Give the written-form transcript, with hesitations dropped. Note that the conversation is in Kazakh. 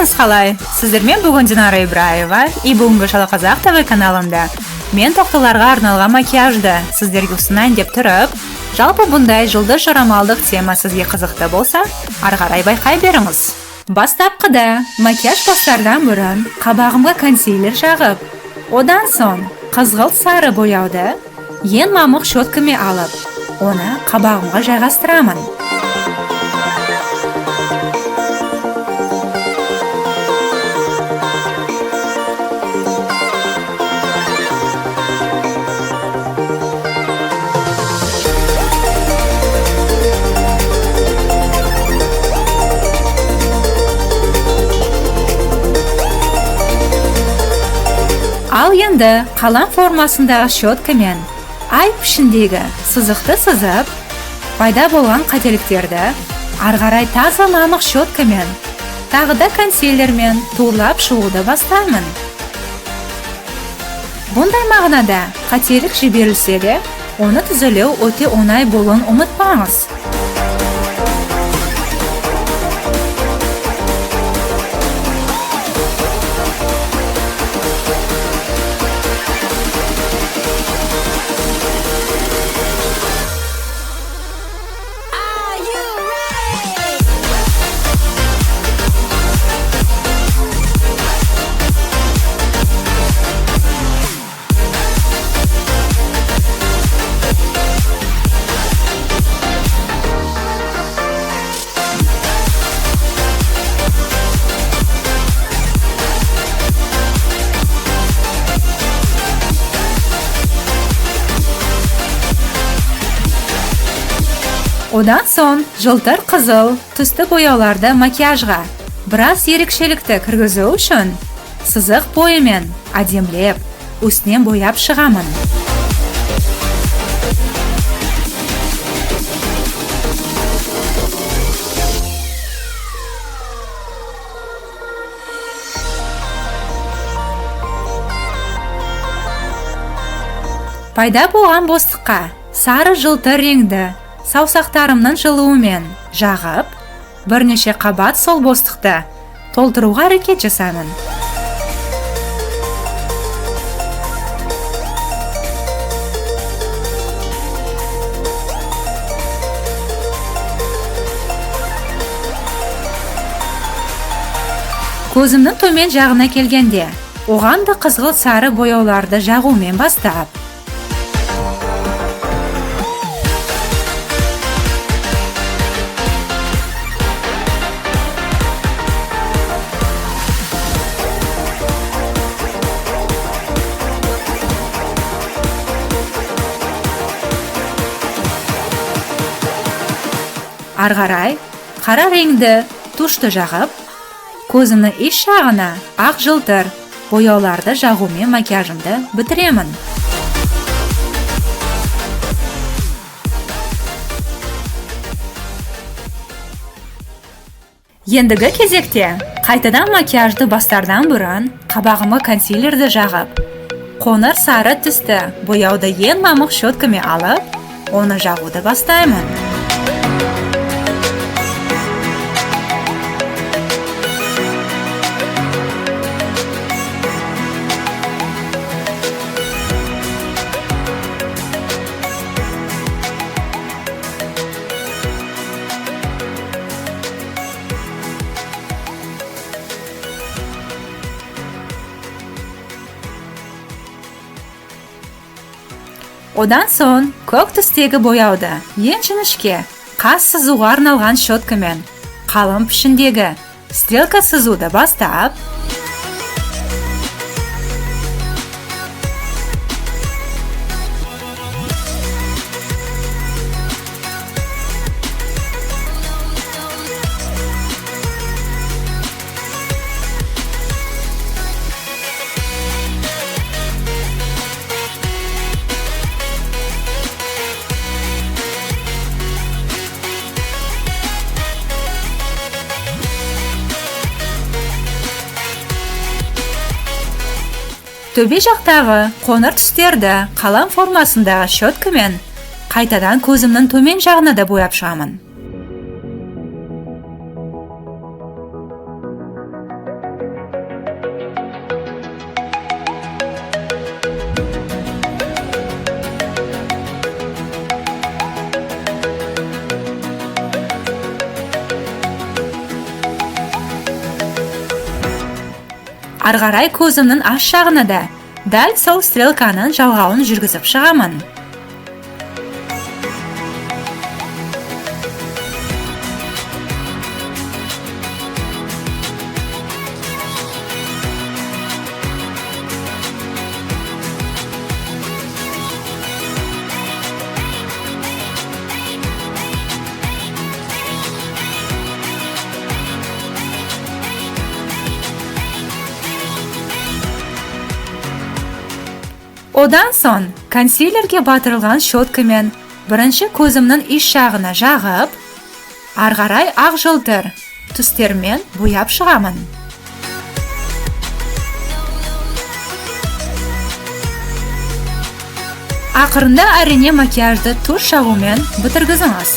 Күніңіз қалай? Сіздермен бүгін Динара Ибраева и бүгінгі Шала Қазақ ТВ каналында мен тоқтыларға арналған макияжды сіздерге ұсынайын деп тұрып, жалпы бұндай жылдыз жорамалдық тема сізге қызықты болса, ары қарай байқай беріңіз. Бастапқыда макияж бастардан бұрын қабағымға консилер жағып, одан соң қызғылт сары бояуды ең мамық щеткамен алып, оны қабағымға жайғастырамын. Ал енді қалам формасындағы щеткамен ай пішіндегі сызықты сызып, пайда болған қателіктерді ары қарай таза мамық щеткамен, тағы да консилермен тулап шығуды бастаймын. Бұндай мағынада қателік жіберілсе де, оны түзелеу өте оңай болуын ұмытпаңыз. Одан соң жылтыр қызыл түсті бояуларды макияжға біраз ерекшелікті кіргізу үшін сызық бойымен әдемілеп, үстінен бояп шығамын. Пайда болған бостыққа сары жылтыр реңді саусақтарымның жылуымен жағып, бірнеше қабат сол бостықты толтыруға әрекет жасаймын. Көзімнің төмен жағына келгенде, оған да қызғылт сары бояуларды жағумен бастап, ары қарай қара реңді тушты жағып, көзімнің еш жағына ақ жылтыр бояуларды жағумен макияжымды бітіремін. Ендігі кезекте қайтадан макияжды бастардан бұрын қабағыма консилерді жағып, қоңыр сары түсті бояуды ең мамық щеткамен алып, оны жағуды бастаймын. Одан соң көк түстегі бояуды ең жіңішке қас сызуға арналған щеткамен қалың пішіндегі стрелка сызуды бастап, төбе жақтағы қоңыр түстерді қалам формасындағы щеткамен қайтадан көзімнің төмен жағына да бояп шығамын. Ары қарай көзімнің аш жағына да дәл сол стрелканың жалғауын жүргізіп шығамын. Одан соң консилерге батырылған щеткамен бірінші көзімнің иш жағына жағып, ары қарай ақ жылтыр түстермен бояп шығамын. Ақырында әрине макияжды туш жағумен бітіргізіңіз.